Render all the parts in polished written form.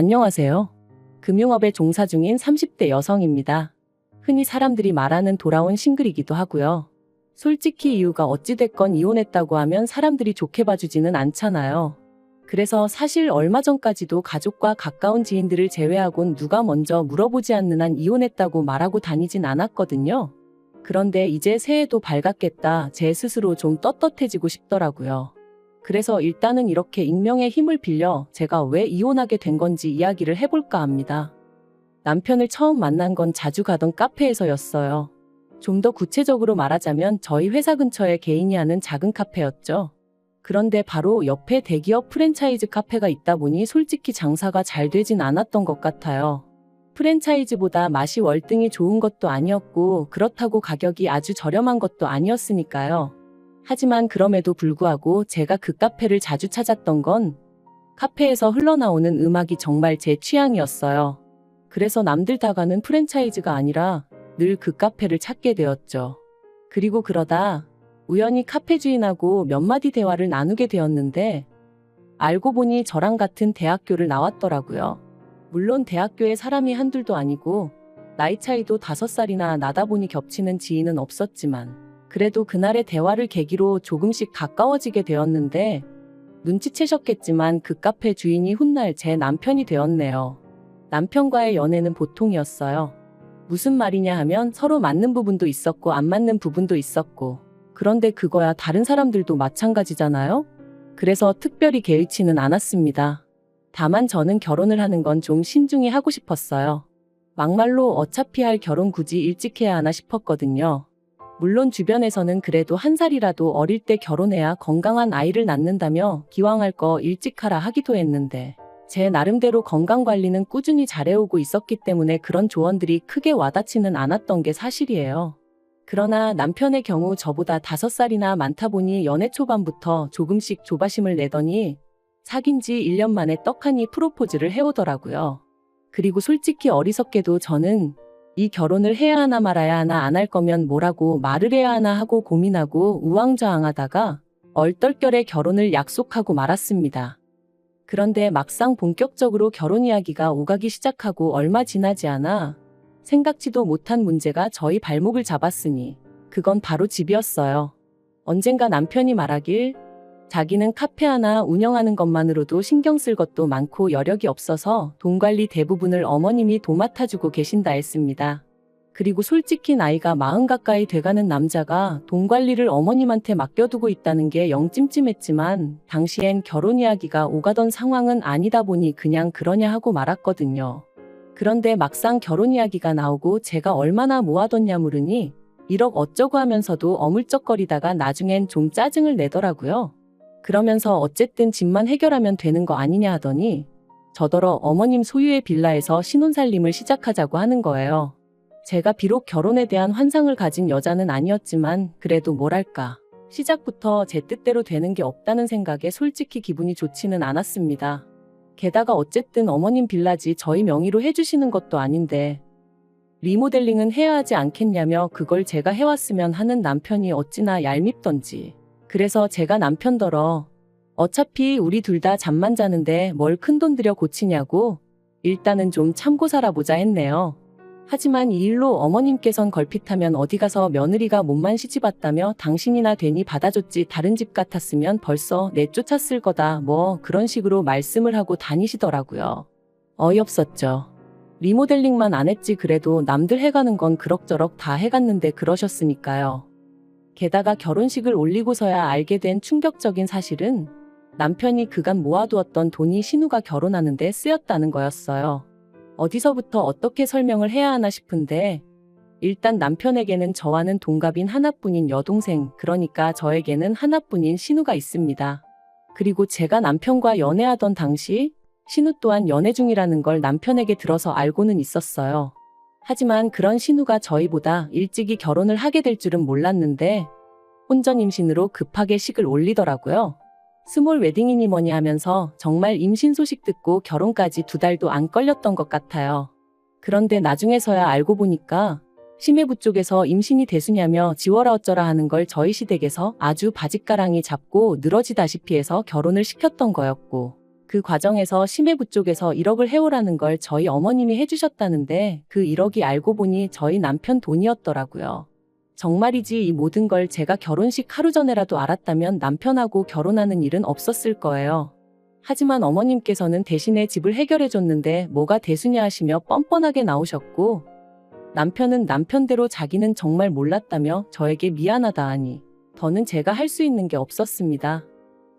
안녕하세요. 금융업에 종사 중인 30대 여성입니다. 흔히 사람들이 말하는 돌아온 싱글이기도 하고요. 솔직히 이유가 어찌됐건 이혼했다고 하면 사람들이 좋게 봐주지는 않잖아요. 그래서 사실 얼마 전까지도 가족과 가까운 지인들을 제외하곤 누가 먼저 물어보지 않는 한 이혼했다고 말하고 다니진 않았거든요. 그런데 이제 새해도 밝았겠다 제 스스로 좀 떳떳해지고 싶더라고요. 그래서 일단은 이렇게 익명의 힘을 빌려 제가 왜 이혼하게 된 건지 이야기를 해볼까 합니다. 남편을 처음 만난 건 자주 가던 카페에서였어요. 좀 더 구체적으로 말하자면 저희 회사 근처에 개인이 하는 작은 카페였죠. 그런데 바로 옆에 대기업 프랜차이즈 카페가 있다 보니 솔직히 장사가 잘 되진 않았던 것 같아요. 프랜차이즈보다 맛이 월등히 좋은 것도 아니었고 그렇다고 가격이 아주 저렴한 것도 아니었으니까요. 하지만 그럼에도 불구하고 제가 그 카페를 자주 찾았던 건 카페에서 흘러나오는 음악이 정말 제 취향이었어요. 그래서 남들 다 가는 프랜차이즈가 아니라 늘 그 카페를 찾게 되었죠. 그리고 그러다 우연히 카페 주인하고 몇 마디 대화를 나누게 되었는데 알고 보니 저랑 같은 대학교를 나왔더라고요. 물론 대학교에 사람이 한둘도 아니고 나이 차이도 5살이나 나다 보니 겹치는 지인은 없었지만 그래도 그날의 대화를 계기로 조금씩 가까워지게 되었는데 눈치채셨겠지만 그 카페 주인이 훗날 제 남편이 되었네요. 남편과의 연애는 보통이었어요. 무슨 말이냐 하면 서로 맞는 부분도 있었고 안 맞는 부분도 있었고 그런데 그거야 다른 사람들도 마찬가지잖아요? 그래서 특별히 개의치는 않았습니다. 다만 저는 결혼을 하는 건 좀 신중히 하고 싶었어요. 막말로 어차피 할 결혼 굳이 일찍 해야 하나 싶었거든요. 물론 주변에서는 그래도 한 살이라도 어릴 때 결혼해야 건강한 아이를 낳는다며 기왕 할 거 일찍 하라 하기도 했는데 제 나름대로 건강관리는 꾸준히 잘해오고 있었기 때문에 그런 조언들이 크게 와닿지는 않았던 게 사실이에요. 그러나 남편의 경우 저보다 5살이나 많다 보니 연애 초반부터 조금씩 조바심을 내더니 사귄 지 1년 만에 떡하니 프로포즈를 해오더라고요. 그리고 솔직히 어리석게도 저는 이 결혼을 해야 하나 말아야 하나 안 할 거면 뭐라고 말을 해야 하나 하고 고민하고 우왕좌왕하다가 얼떨결에 결혼을 약속하고 말았습니다. 그런데 막상 본격적으로 결혼 이야기가 오가기 시작하고 얼마 지나지 않아 생각지도 못한 문제가 저희 발목을 잡았으니 그건 바로 집이었어요. 언젠가 남편이 말하길 자기는 카페 하나 운영하는 것만으로도 신경 쓸 것도 많고 여력이 없어서 돈 관리 대부분을 어머님이 도맡아주고 계신다 했습니다. 그리고 솔직히 나이가 40 가까이 돼가는 남자가 돈 관리를 어머님한테 맡겨두고 있다는 게 영 찜찜했지만 당시엔 결혼 이야기가 오가던 상황은 아니다 보니 그냥 그러냐 하고 말았거든요. 그런데 막상 결혼 이야기가 나오고 제가 얼마나 모아뒀냐 물으니 1억 어쩌고 하면서도 어물쩍거리다가 나중엔 좀 짜증을 내더라고요. 그러면서 어쨌든 집만 해결하면 되는 거 아니냐 하더니 저더러 어머님 소유의 빌라에서 신혼살림을 시작하자고 하는 거예요. 제가 비록 결혼에 대한 환상을 가진 여자는 아니었지만 그래도 뭐랄까 시작부터 제 뜻대로 되는 게 없다는 생각에 솔직히 기분이 좋지는 않았습니다. 게다가 어쨌든 어머님 빌라지 저희 명의로 해주시는 것도 아닌데 리모델링은 해야 하지 않겠냐며 그걸 제가 해왔으면 하는 남편이 어찌나 얄밉던지. 그래서 제가 남편더러 어차피 우리 둘 다 잠만 자는데 뭘 큰돈 들여 고치냐고 일단은 좀 참고 살아보자 했네요. 하지만 이 일로 어머님께선 걸핏하면 어디 가서 며느리가 몸만 시집왔다며 당신이나 괜히 받아줬지 다른 집 같았으면 벌써 내쫓았을 거다 뭐 그런 식으로 말씀을 하고 다니시더라고요. 어이없었죠. 리모델링만 안 했지 그래도 남들 해가는 건 그럭저럭 다 해갔는데 그러셨으니까요. 게다가 결혼식을 올리고서야 알게 된 충격적인 사실은 남편이 그간 모아두었던 돈이 신우가 결혼하는데 쓰였다는 거였어요. 어디서부터 어떻게 설명을 해야 하나 싶은데 일단 남편에게는 저와는 동갑인 하나뿐인 여동생, 그러니까 저에게는 하나뿐인 신우가 있습니다. 그리고 제가 남편과 연애하던 당시 신우 또한 연애 중이라는 걸 남편에게 들어서 알고는 있었어요. 하지만 그런 신우가 저희보다 일찍이 결혼을 하게 될 줄은 몰랐는데 혼전 임신으로 급하게 식을 올리더라고요. 스몰 웨딩이니 뭐니 하면서 정말 임신 소식 듣고 결혼까지 2달도 안 걸렸던 것 같아요. 그런데 나중에서야 알고 보니까 심해부 쪽에서 임신이 대수냐며 지워라 어쩌라 하는 걸 저희 시댁에서 아주 바짓가랑이 잡고 늘어지다시피 해서 결혼을 시켰던 거였고 그 과정에서 심해부 쪽에서 1억을 해오라는 걸 저희 어머님이 해주셨다는데 그 1억이 알고 보니 저희 남편 돈이었더라고요. 정말이지 이 모든 걸 제가 결혼식 하루 전에라도 알았다면 남편하고 결혼하는 일은 없었을 거예요. 하지만 어머님께서는 대신에 집을 해결해줬는데 뭐가 대수냐 하시며 뻔뻔하게 나오셨고 남편은 남편대로 자기는 정말 몰랐다며 저에게 미안하다 하니 더는 제가 할 수 있는 게 없었습니다.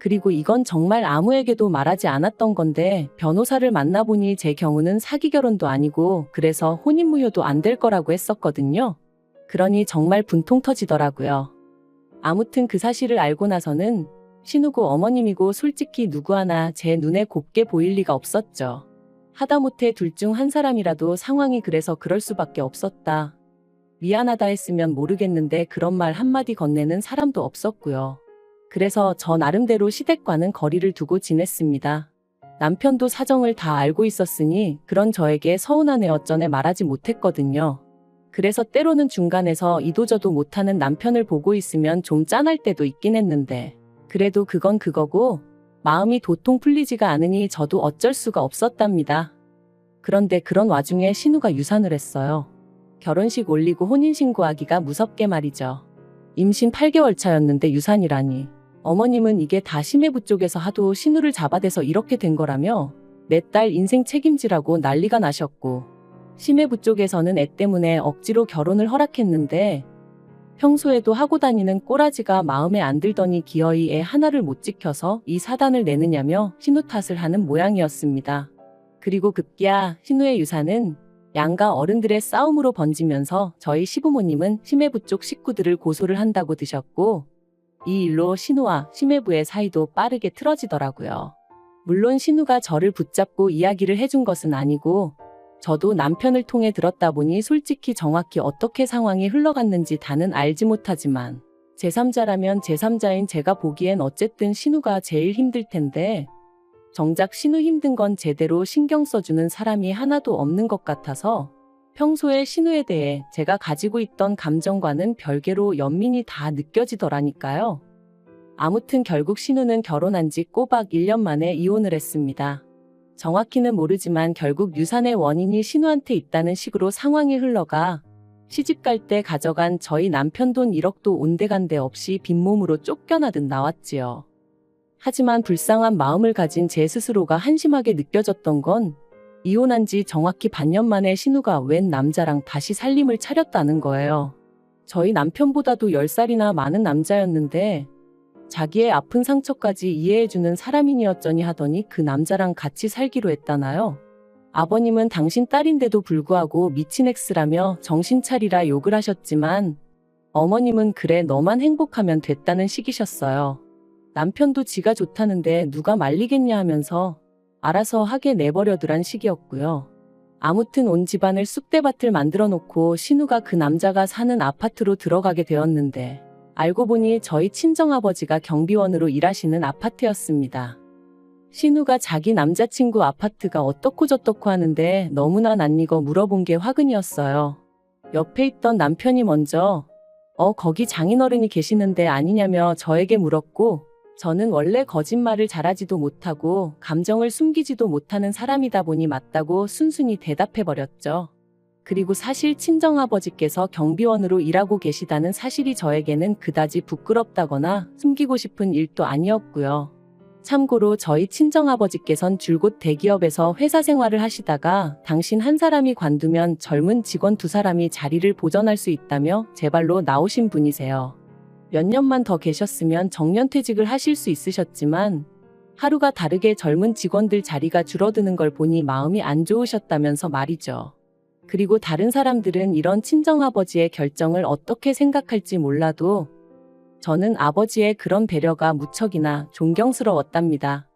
그리고 이건 정말 아무에게도 말하지 않았던 건데 변호사를 만나보니 제 경우는 사기 결혼도 아니고 그래서 혼인무효도 안 될 거라고 했었거든요. 그러니 정말 분통 터지더라고요. 아무튼 그 사실을 알고 나서는 신우고 어머님이고 솔직히 누구 하나 제 눈에 곱게 보일 리가 없었죠. 하다못해 둘 중 한 사람이라도 상황이 그래서 그럴 수밖에 없었다. 미안하다 했으면 모르겠는데 그런 말 한마디 건네는 사람도 없었고요. 그래서 저 나름대로 시댁과는 거리를 두고 지냈습니다. 남편도 사정을 다 알고 있었으니 그런 저에게 서운하네 어쩌네 말하지 못했거든요. 그래서 때로는 중간에서 이도저도 못하는 남편을 보고 있으면 좀 짠할 때도 있긴 했는데 그래도 그건 그거고 마음이 도통 풀리지가 않으니 저도 어쩔 수가 없었답니다. 그런데 그런 와중에 신우가 유산을 했어요. 결혼식 올리고 혼인신고하기가 무섭게 말이죠. 임신 8개월 차였는데 유산이라니. 어머님은 이게 다 심해부 쪽에서 하도 신우를 잡아대서 이렇게 된 거라며 내 딸 인생 책임지라고 난리가 나셨고 심해부 쪽에서는 애 때문에 억지로 결혼을 허락했는데 평소에도 하고 다니는 꼬라지가 마음에 안 들더니 기어이 애 하나를 못 지켜서 이 사단을 내느냐며 신우 탓을 하는 모양이었습니다. 그리고 급기야 신우의 유산은 양가 어른들의 싸움으로 번지면서 저희 시부모님은 심해부 쪽 식구들을 고소를 한다고 드셨고 이 일로 신우와 심해부의 사이도 빠르게 틀어지더라고요. 물론 신우가 저를 붙잡고 이야기를 해준 것은 아니고 저도 남편을 통해 들었다 보니 솔직히 정확히 어떻게 상황이 흘러갔는지 다는 알지 못하지만 제3자라면 제3자인 제가 보기엔 어쨌든 신우가 제일 힘들 텐데 정작 신우 힘든 건 제대로 신경 써주는 사람이 하나도 없는 것 같아서 평소에 신우에 대해 제가 가지고 있던 감정과는 별개로 연민이 다 느껴지더라니까요. 아무튼 결국 신우는 결혼한 지 꼬박 1년 만에 이혼을 했습니다. 정확히는 모르지만 결국 유산의 원인이 신우한테 있다는 식으로 상황이 흘러가 시집 갈 때 가져간 저희 남편 돈 1억도 온데간데 없이 빈몸으로 쫓겨나듯 나왔지요. 하지만 불쌍한 마음을 가진 제 스스로가 한심하게 느껴졌던 건 이혼한 지 정확히 반년 만에 신우가 웬 남자랑 다시 살림을 차렸다는 거예요. 저희 남편보다도 10살이나 많은 남자였는데 자기의 아픈 상처까지 이해해주는 사람이니었더니 하더니 그 남자랑 같이 살기로 했다나요? 아버님은 당신 딸인데도 불구하고 미친 X라며 정신 차리라 욕을 하셨지만 어머님은 그래 너만 행복하면 됐다는 식이셨어요. 남편도 지가 좋다는데 누가 말리겠냐 하면서 알아서 하게 내버려두란 식이었고요. 아무튼 온 집안을 쑥대밭을 만들어 놓고 신우가 그 남자가 사는 아파트로 들어가게 되었는데 알고 보니 저희 친정아버지가 경비원으로 일하시는 아파트였습니다. 신우가 자기 남자친구 아파트가 어떻고 저떻고 하는데 너무나 낯익어 물어본 게 화근이었어요. 옆에 있던 남편이 먼저 거기 장인어른이 계시는데 아니냐며 저에게 물었고 저는 원래 거짓말을 잘하지도 못하고 감정을 숨기지도 못하는 사람이다 보니 맞다고 순순히 대답해버렸죠. 그리고 사실 친정아버지께서 경비원으로 일하고 계시다는 사실이 저에게는 그다지 부끄럽다거나 숨기고 싶은 일도 아니었고요. 참고로 저희 친정아버지께선 줄곧 대기업에서 회사 생활을 하시다가 당신 한 사람이 관두면 젊은 직원 2사람이 자리를 보전할 수 있다며 제발로 나오신 분이세요. 몇 년만 더 계셨으면 정년퇴직을 하실 수 있으셨지만 하루가 다르게 젊은 직원들 자리가 줄어드는 걸 보니 마음이 안 좋으셨다면서 말이죠. 그리고 다른 사람들은 이런 친정아버지의 결정을 어떻게 생각할지 몰라도 저는 아버지의 그런 배려가 무척이나 존경스러웠답니다.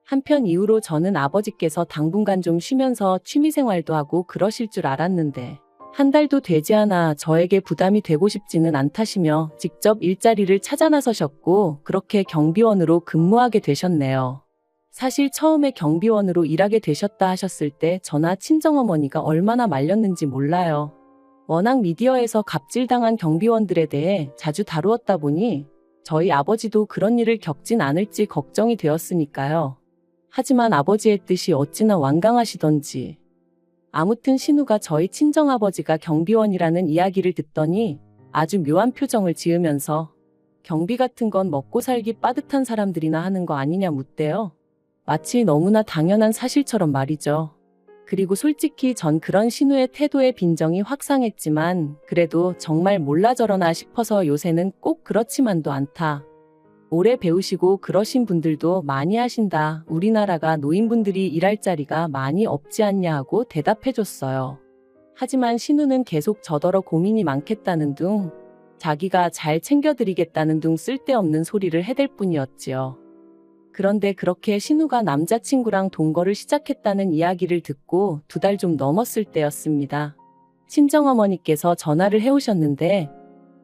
한편 이후로 저는 아버지께서 당분간 좀 쉬면서 취미생활도 하고 그러실 줄 알았는데 한 달도 되지 않아 저에게 부담이 되고 싶지는 않다시며 직접 일자리를 찾아 나서셨고 그렇게 경비원으로 근무하게 되셨네요. 사실 처음에 경비원으로 일하게 되셨다 하셨을 때 저나 친정어머니가 얼마나 말렸는지 몰라요. 워낙 미디어에서 갑질당한 경비원들에 대해 자주 다루었다 보니 저희 아버지도 그런 일을 겪진 않을지 걱정이 되었으니까요. 하지만 아버지의 뜻이 어찌나 완강하시던지. 아무튼 신우가 저희 친정아버지가 경비원이라는 이야기를 듣더니 아주 묘한 표정을 지으면서 경비 같은 건 먹고 살기 빠듯한 사람들이나 하는 거 아니냐 묻대요. 마치 너무나 당연한 사실처럼 말이죠. 그리고 솔직히 전 그런 신우의 태도에 빈정이 확 상했지만 그래도 정말 몰라 저러나 싶어서 요새는 꼭 그렇지만도 않다. 오래 배우시고 그러신 분들도 많이 하신다. 우리나라가 노인분들이 일할 자리가 많이 없지 않냐 하고 대답해줬어요. 하지만 신우는 계속 저더러 고민이 많겠다는 둥, 자기가 잘 챙겨드리겠다는 둥 쓸데없는 소리를 해댈 뿐이었지요. 그런데 그렇게 신우가 남자친구랑 동거를 시작했다는 이야기를 듣고 2달 좀 넘었을 때였습니다. 친정어머니께서 전화를 해오셨는데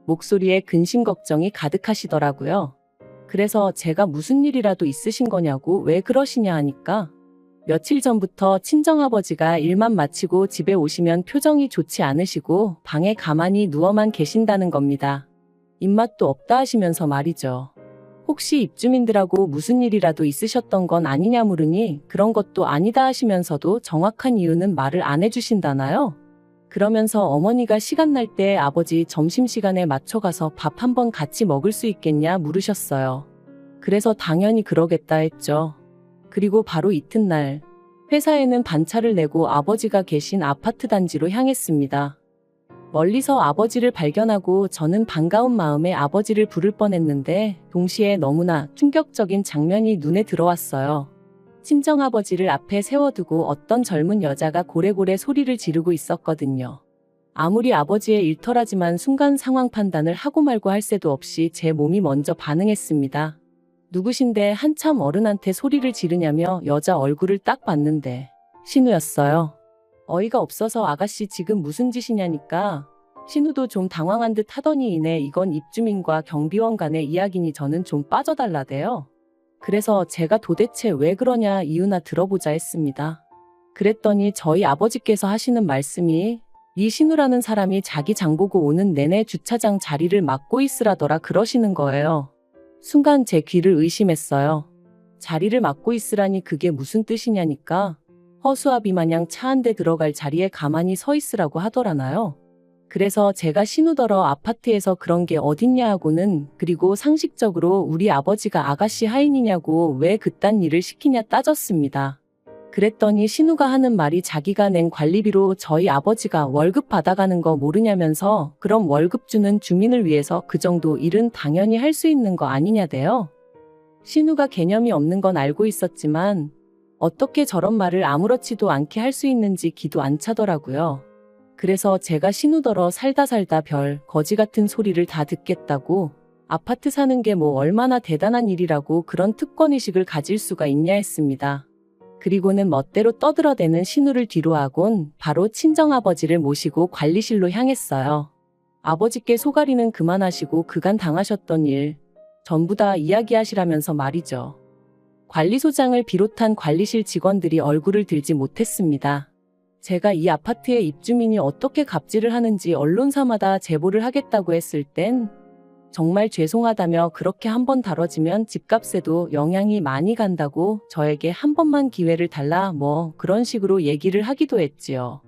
목소리에 근심 걱정이 가득하시더라고요. 그래서 제가 무슨 일이라도 있으신 거냐고 왜 그러시냐 하니까 며칠 전부터 친정아버지가 일만 마치고 집에 오시면 표정이 좋지 않으시고 방에 가만히 누워만 계신다는 겁니다. 입맛도 없다 하시면서 말이죠. 혹시 입주민들하고 무슨 일이라도 있으셨던 건 아니냐 물으니 그런 것도 아니다 하시면서도 정확한 이유는 말을 안 해주신다나요? 그러면서 어머니가 시간 날 때 아버지 점심시간에 맞춰 가서 밥 한번 같이 먹을 수 있겠냐 물으셨어요. 그래서 당연히 그러겠다 했죠. 그리고 바로 이튿날 회사에는 반차를 내고 아버지가 계신 아파트 단지로 향했습니다. 멀리서 아버지를 발견하고 저는 반가운 마음에 아버지를 부를 뻔했는데 동시에 너무나 충격적인 장면이 눈에 들어왔어요. 친정아버지를 앞에 세워두고 어떤 젊은 여자가 고래고래 소리를 지르고 있었거든요. 아무리 아버지의 일터라지만 순간 상황 판단을 하고 말고 할 새도 없이 제 몸이 먼저 반응했습니다. 누구신데 한참 어른한테 소리를 지르냐며 여자 얼굴을 딱 봤는데 신우였어요. 어이가 없어서 아가씨 지금 무슨 짓이냐니까 신우도 좀 당황한 듯 하더니 이내 이건 입주민과 경비원 간의 이야기니 저는 좀 빠져달라대요. 그래서 제가 도대체 왜 그러냐 이유나 들어보자 했습니다. 그랬더니 저희 아버지께서 하시는 말씀이 이 신우라는 사람이 자기 장보고 오는 내내 주차장 자리를 맡고 있으라더라 그러시는 거예요. 순간 제 귀를 의심했어요. 자리를 맡고 있으라니 그게 무슨 뜻이냐니까 허수아비 마냥 차 한 대 들어갈 자리에 가만히 서 있으라고 하더라나요. 그래서 제가 신우더러 아파트에서 그런 게 어딨냐 하고는 그리고 상식적으로 우리 아버지가 아가씨 하인이냐고 왜 그딴 일을 시키냐 따졌습니다. 그랬더니 신우가 하는 말이 자기가 낸 관리비로 저희 아버지가 월급 받아가는 거 모르냐면서 그럼 월급 주는 주민을 위해서 그 정도 일은 당연히 할 수 있는 거 아니냐대요. 신우가 개념이 없는 건 알고 있었지만 어떻게 저런 말을 아무렇지도 않게 할 수 있는지 기도 안 차더라고요. 그래서 제가 신우더러 살다 별 거지 같은 소리를 다 듣겠다고 아파트 사는 게 뭐 얼마나 대단한 일이라고 그런 특권의식을 가질 수가 있냐 했습니다. 그리고는 멋대로 떠들어대는 신우를 뒤로하곤 바로 친정아버지를 모시고 관리실로 향했어요. 아버지께 소가리는 그만하시고 그간 당하셨던 일 전부 다 이야기하시라면서 말이죠. 관리소장을 비롯한 관리실 직원들이 얼굴을 들지 못했습니다. 제가 이 아파트의 입주민이 어떻게 갑질을 하는지 언론사마다 제보를 하겠다고 했을 땐 정말 죄송하다며 그렇게 한번 다뤄지면 집값에도 영향이 많이 간다고 저에게 한 번만 기회를 달라 뭐 그런 식으로 얘기를 하기도 했지요.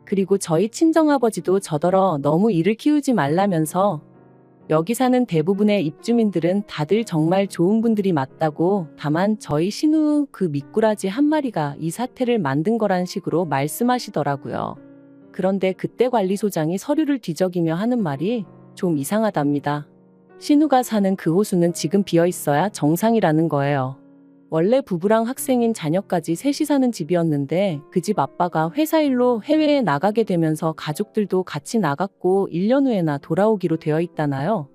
그리고 저희 친정아버지도 저더러 너무 일을 키우지 말라면서 여기 사는 대부분의 입주민들은 다들 정말 좋은 분들이 맞다고 다만 저희 신우 그 미꾸라지 한 마리가 이 사태를 만든 거란 식으로 말씀하시더라고요. 그런데 그때 관리소장이 서류를 뒤적이며 하는 말이 좀 이상하답니다. 신우가 사는 그 호수는 지금 비어있어야 정상이라는 거예요. 원래 부부랑 학생인 자녀까지 셋이 사는 집이었는데 그 집 아빠가 회사 일로 해외에 나가게 되면서 가족들도 같이 나갔고 1년 후에나 돌아오기로 되어 있다나요.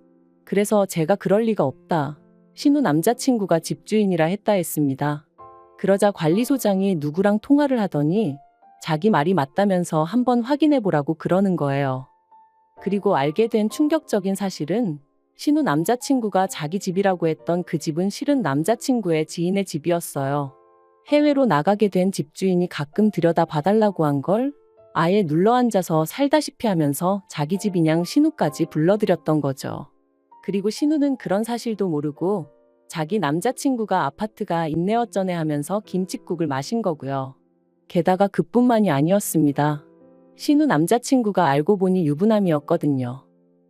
그래서 제가 그럴 리가 없다. 신우 남자친구가 집주인이라 했다 했습니다. 그러자 관리소장이 누구랑 통화를 하더니 자기 말이 맞다면서 한번 확인해보라고 그러는 거예요. 그리고 알게 된 충격적인 사실은 신우 남자친구가 자기 집이라고 했던 그 집은 실은 남자친구의 지인의 집이었어요. 해외로 나가게 된 집주인이 가끔 들여다 봐달라고 한 걸 아예 눌러앉아서 살다시피 하면서 자기 집이냥 신우까지 불러들였던 거죠. 그리고 신우는 그런 사실도 모르고 자기 남자친구가 아파트가 있네어쩌네 하면서 김칫국을 마신 거고요. 게다가 그뿐만이 아니었습니다. 신우 남자친구가 알고 보니 유부남이었거든요.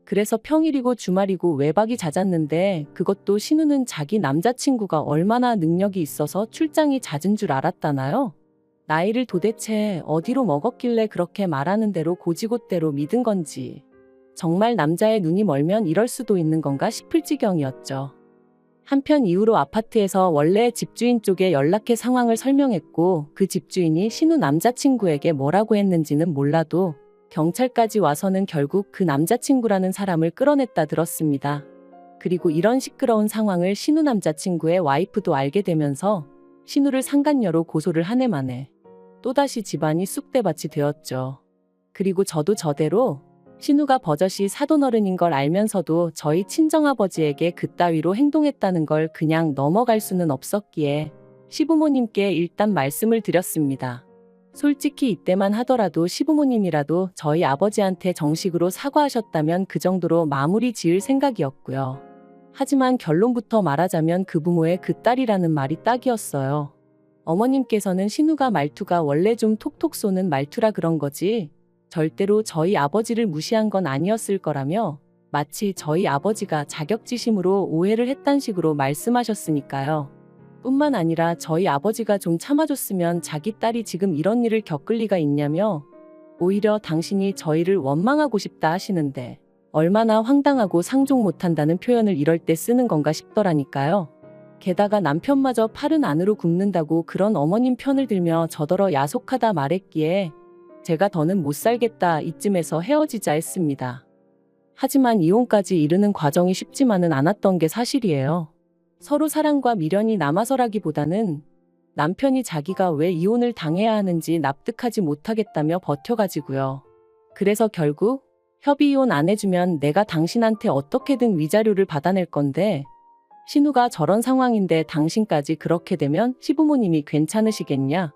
그래서 평일이고 주말이고 외박이 잦았는데 그것도 신우는 자기 남자친구가 얼마나 능력이 있어서 출장이 잦은 줄 알았다나요? 나이를 도대체 어디로 먹었길래 그렇게 말하는 대로 고지곳대로 믿은 건지. 정말 남자의 눈이 멀면 이럴 수도 있는 건가 싶을 지경이었죠. 한편 이후로 아파트에서 원래 집주인 쪽에 연락해 상황을 설명했고 그 집주인이 신우 남자친구에게 뭐라고 했는지는 몰라도 경찰까지 와서는 결국 그 남자친구라는 사람을 끌어냈다 들었습니다. 그리고 이런 시끄러운 상황을 신우 남자친구의 와이프도 알게 되면서 신우를 상간녀로 고소를 한 해 만에 또다시 집안이 쑥대밭이 되었죠. 그리고 저도 저대로 신우가 버젓이 사돈어른인 걸 알면서도 저희 친정아버지에게 그따위로 행동했다는 걸 그냥 넘어갈 수는 없었기에 시부모님께 일단 말씀을 드렸습니다. 솔직히 이때만 하더라도 시부모님이라도 저희 아버지한테 정식으로 사과하셨다면 그 정도로 마무리 지을 생각이었고요. 하지만 결론부터 말하자면 그 부모의 그 딸이라는 말이 딱이었어요. 어머님께서는 신우가 말투가 원래 좀 톡톡 쏘는 말투라 그런 거지 절대로 저희 아버지를 무시한 건 아니었을 거라며 마치 저희 아버지가 자격지심으로 오해를 했단 식으로 말씀하셨으니까요. 뿐만 아니라 저희 아버지가 좀 참아줬으면 자기 딸이 지금 이런 일을 겪을 리가 있냐며 오히려 당신이 저희를 원망하고 싶다 하시는데 얼마나 황당하고 상종 못한다는 표현을 이럴 때 쓰는 건가 싶더라니까요. 게다가 남편마저 팔은 안으로 굽는다고 그런 어머님 편을 들며 저더러 야속하다 말했기에 제가 더는 못 살겠다 이쯤에서 헤어지자 했습니다. 하지만 이혼까지 이르는 과정이 쉽지만은 않았던 게 사실이에요. 서로 사랑과 미련이 남아서라기보다는 남편이 자기가 왜 이혼을 당해야 하는지 납득하지 못하겠다며 버텨가지고요. 그래서 결국 협의이혼 안 해주면 내가 당신한테 어떻게든 위자료를 받아낼 건데 신우가 저런 상황인데 당신까지 그렇게 되면 시부모님이 괜찮으시겠냐?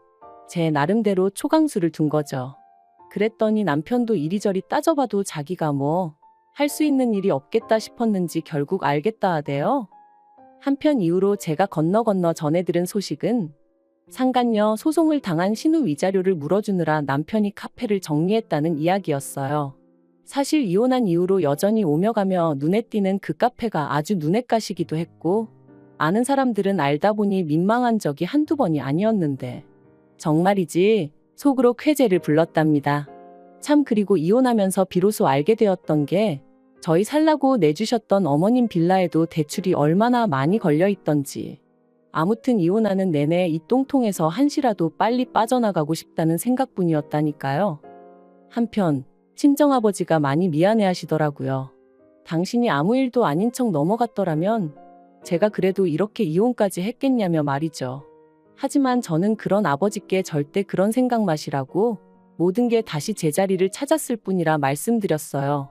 제 나름대로 초강수를 둔 거죠. 그랬더니 남편도 이리저리 따져봐도 자기가 뭐 할 수 있는 일이 없겠다 싶었는지 결국 알겠다 하대요. 한편 이후로 제가 건너 전해들은 소식은 상간녀 소송을 당한 신우 위자료를 물어주느라 남편이 카페를 정리했다는 이야기였어요. 사실 이혼한 이후로 여전히 오며 가며 눈에 띄는 그 카페가 아주 눈에 가시기도 했고 아는 사람들은 알다 보니 민망한 적이 한두 번이 아니었는데 정말이지 속으로 쾌재를 불렀답니다. 참 그리고 이혼하면서 비로소 알게 되었던 게 저희 살라고 내주셨던 어머님 빌라에도 대출이 얼마나 많이 걸려 있던지. 아무튼 이혼하는 내내 이 똥통에서 한시라도 빨리 빠져나가고 싶다는 생각뿐이었다니까요. 한편 친정아버지가 많이 미안해하시더라고요. 당신이 아무 일도 아닌 척 넘어갔더라면 제가 그래도 이렇게 이혼까지 했겠냐며 말이죠. 하지만 저는 그런 아버지께 절대 그런 생각 마시라고 모든 게 다시 제자리를 찾았을 뿐이라 말씀드렸어요.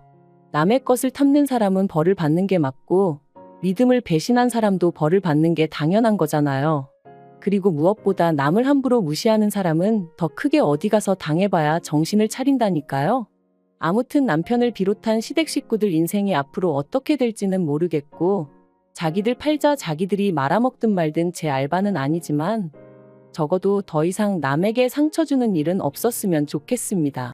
남의 것을 탐낸 사람은 벌을 받는 게 맞고 믿음을 배신한 사람도 벌을 받는 게 당연한 거잖아요. 그리고 무엇보다 남을 함부로 무시하는 사람은 더 크게 어디 가서 당해봐야 정신을 차린다니까요. 아무튼 남편을 비롯한 시댁 식구들 인생이 앞으로 어떻게 될지는 모르겠고 자기들 팔자 자기들이 말아먹든 말든 제 알바는 아니지만 적어도 더 이상 남에게 상처 주는 일은 없었으면 좋겠습니다.